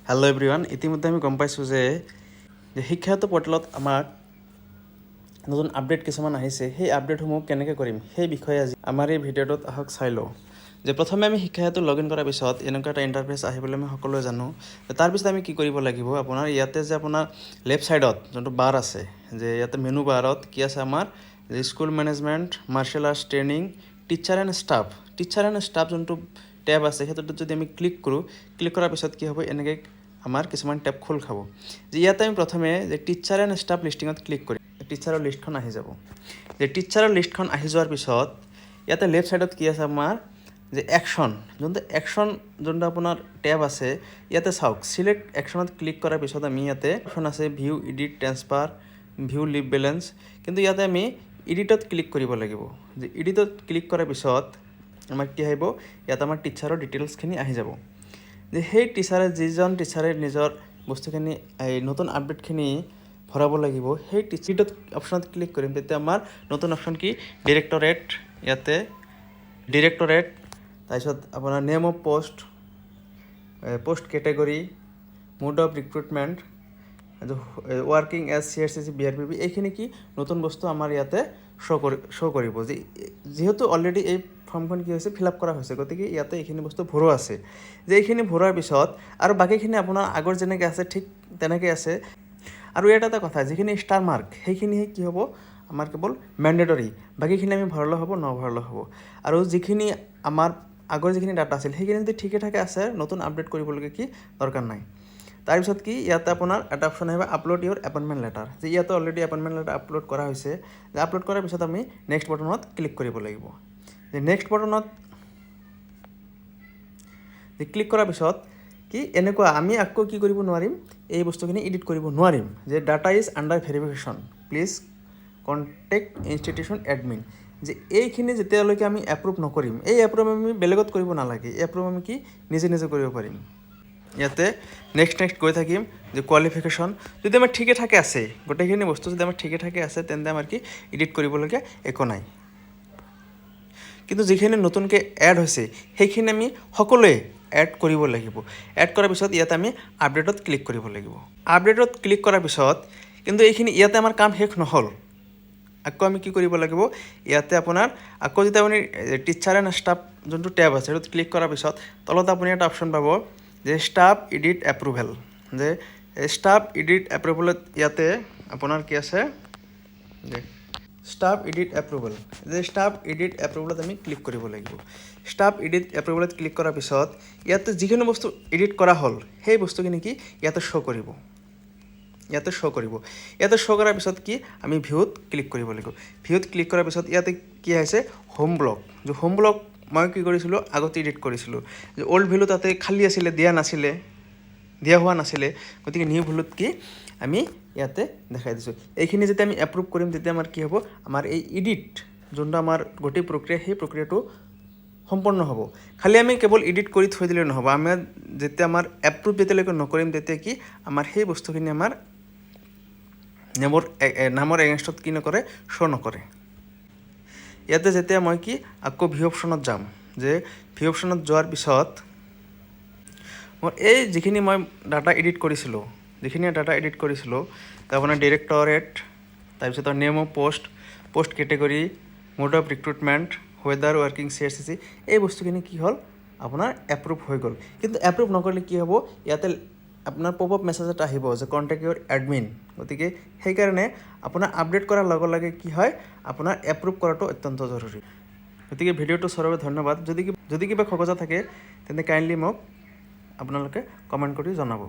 Hello' everyone, ইতিমধ্যে আমি গম পাইছোঁ যে শিক্ষায়ত্ত পৰ্টেলত আমাক নতুন আপডেট কিছুমান আহিছে। সেই আপডেটসমূহ কেনেকৈ কৰিম সেই বিষয়ে আজি আমাৰ এই ভিডিঅ'টোত আহক চাই লওঁ। যে প্ৰথমে আমি শিক্ষায়ত্ত লগ ইন কৰাৰ পিছত এনেকুৱা এটা ইণ্টাৰফেচ আহিবলৈ আমি সকলোৱে জানো। তাৰপিছত আমি কি কৰিব লাগিব, আপোনাৰ ইয়াতে যে আপোনাৰ লেফ্ট ছাইডত যোনটো বাৰ আছে, যে ইয়াতে মেনু বাৰত কি আছে আমাৰ যে school management, martial arts training, teacher and staff যোনটো টেব আছে সেইটোত যদি আমি ক্লিক কৰোঁ, ক্লিক কৰাৰ পিছত কি হ'ব, এনেকৈ আমাৰ কিছুমান টেব খোল খাব। যে ইয়াতে আমি প্ৰথমে যে টিচাৰ এণ্ড ষ্টাফ লিষ্টিঙত ক্লিক কৰিম, টিচাৰৰ লিষ্টখন আহি যাব। যে টিচাৰৰ লিষ্টখন আহি যোৱাৰ পিছত ইয়াতে লেফ্ট ছাইডত কি আছে আমাৰ যে একশ্যন, যোনটো আপোনাৰ টেব আছে ইয়াতে চাওক। চিলেক্ট একশ্যনত ক্লিক কৰাৰ পিছত আমি ইয়াতে অপশ্যন আছে view, edit, transfer, view leave balance. কিন্তু ইয়াতে আমি এডিটত ক্লিক কৰিব লাগিব। যে এডিটত ক্লিক কৰাৰ পিছত আমাৰ কি আহিব, ইয়াত আমাৰ টিচাৰৰ ডিটেইলছখিনি আহি যাব। যে সেই যিজন টিচাৰে নিজৰ বস্তুখিনি এই নতুন আপডেটখিনি ভৰাব লাগিব, সেই টিচিটত অপশ্যনত ক্লিক কৰিম। তেতিয়া আমাৰ নতুন অপশ্যন কি ডিৰেক্টৰেট, ইয়াতে ডিৰেক্টৰেট, তাৰপিছত আপোনাৰ name of post category, mode of recruitment, working as CRCC BRPB, এইখিনি কি নতুন বস্তু আমাৰ ইয়াতে শ্ব' কৰিব। যিহেতু অলৰেডি এই ফৰ্মখন কি হৈছে, ফিল আপ কৰা হৈছে, গতিকে ইয়াতে এইখিনি বস্তু ভৰোৱা আছে। যে এইখিনি ভৰোৱাৰ পিছত আৰু বাকীখিনি আপোনাৰ আগৰ যেনেকৈ আছে ঠিক তেনেকৈ আছে। আৰু ইয়াত এটা কথা, যিখিনি ষ্টাৰ মাৰ্ক সেইখিনিহে কি হ'ব আমাৰ কেৱল মেণ্ডেটৰী, বাকীখিনি আমি ভৰালে হ'ব, নভৰালে হ'ব। আৰু যিখিনি আমাৰ আগৰ যিখিনি ডাটা আছিল সেইখিনি যদি ঠিকে ঠাকে আছে, নতুন আপডেট কৰিবলগীয়া কি দৰকাৰ নাই। তাৰপিছত কি ইয়াতে আপোনাৰ এটা অপশ্যন আহিব আপলোড ইউৰ এপইণ্টমেণ্ট লেটাৰ। যে ইয়াতে অলৰেডি এপইণ্টমেণ্ট লেটাৰ আপলোড কৰা হৈছে। যে আপলোড কৰাৰ পিছত আমি নেক্সট বটনত ক্লিক কৰিব লাগিব। যে নেক্সট বটনত ক্লিক কৰাৰ পিছত কি এনেকুৱা আমি আকৌ কি কৰিব নোৱাৰিম, এই বস্তুখিনি এডিট কৰিব নোৱাৰিম। যে data is under verification, please contact institution admin. যে এইখিনি যেতিয়ালৈকে আমি এপ্ৰুভ নকৰিম, এই এপ্ৰুভ আমি বেলেগত কৰিব নালাগে, এই এপ্ৰুভ আমি কি নিজে কৰিব পাৰিম। ইয়াতে নেক্সট গৈ থাকিম। যে কোৱালিফিকেশ্যন যদি আমাৰ ঠিকে ঠাকে আছে, গোটেইখিনি বস্তু যদি আমাৰ ঠিকে ঠাকে আছে, তেন্তে আমাৰ কি এডিট কৰিবলগীয়া একো নাই। কিন্তু যিখিনি নতুনকৈ এড হৈছে সেইখিনি আমি সকলোৱে এড কৰিব লাগিব। এড কৰাৰ পিছত ইয়াতে আমি আপডেটত ক্লিক কৰিব লাগিব। আপডেটত ক্লিক কৰাৰ পিছত কিন্তু এইখিনি ইয়াতে আমাৰ কাম শেষ নহ'ল। আকৌ আমি কি কৰিব লাগিব, ইয়াতে আপোনাৰ আকৌ যেতিয়া আপুনি টিচাৰ এণ্ড ষ্টাফ যোনটো টেব আছে সেইটোত ক্লিক কৰাৰ পিছত তলত আপুনি এটা অপশ্যন পাব যে ষ্টাফ এডিট এপ্ৰুভেল। যে ষ্টাফ এডিট এপ্ৰুভেলত ইয়াতে আপোনাৰ কি আছে যে ষ্টাফ এডিট এপ্ৰুভেল। যে ষ্টাফ এডিট এপ্ৰুভেলত আমি ক্লিক কৰিব লাগিব। ষ্টাফ এডিট এপ্ৰুভেলত ক্লিক কৰাৰ পিছত ইয়াতে যিখিনি বস্তু এডিট কৰা হ'ল সেই বস্তুখিনি কি ইয়াতে শ্ব' কৰিব। ইয়াতে শ্ব' কৰাৰ পিছত কি আমি ভিউত ক্লিক কৰিব লাগিব। ভিউত ক্লিক কৰাৰ পিছত ইয়াতে কি আহিছে হোম ব্লক। যে হোম ব্লক মই কি কৰিছিলোঁ, আগতে এডিট কৰিছিলোঁ। যে অল্ড ভেলু তাতে খালী আছিলে, দিয়া হোৱা নাছিলে, গতিকে নিউ ভেলুত কি আমি ইয়াতে দেখাই দিছোঁ। এইখিনি যেতিয়া আমি এপ্ৰুভ কৰিম তেতিয়া আমাৰ কি হ'ব, আমাৰ এই এডিট যোনটো আমাৰ গোটেই প্ৰক্ৰিয়া সেই প্ৰক্ৰিয়াটো সম্পন্ন হ'ব। খালি আমি কেৱল এডিট কৰি থৈ দিলে নহ'ব, আমি যেতিয়া আমাৰ এপ্ৰুভ যেতিয়ালৈকে নকৰিম তেতিয়া কি আমাৰ সেই বস্তুখিনি আমাৰ নামৰ এগেইনষ্টত কি নকৰে, শ্ব' নকৰে। ইয়াতে যেতিয়া মই কি আকৌ ভিউ অপশ্যনত যাম, যে ভিউ অপশ্যনত যোৱাৰ পিছত মোৰ এই যিখিনি মই ডাটা এডিট কৰিছিলোঁ, আপোনাৰ ডিৰেক্টৰেট, তাৰপিছত name of post category, mode of recruitment, weather working CRCC, এই বস্তুখিনি কি হ'ল আপোনাৰ এপ্ৰুভ হৈ গ'ল। কিন্তু এপ্ৰুভ নকৰিলে কি হ'ব, ইয়াতে আপোনাৰ পপ আপ মেছেজ এটা আহিব যে কণ্টেক্ট ইউৰ এডমিন। গতিকে সেইকাৰণে আপোনাৰ আপডেট কৰাৰ লগে লগে কি হয়, আপোনাৰ এপ্ৰুভ কৰাটো অত্যন্ত জৰুৰী। গতিকে ভিডিঅ'টো চোৱাৰ বাবে ধন্যবাদ। যদি কিবা খোকোজা থাকে তেন্তে কাইণ্ডলি মোক আপোনালোকে কমেণ্ট কৰি জনাব।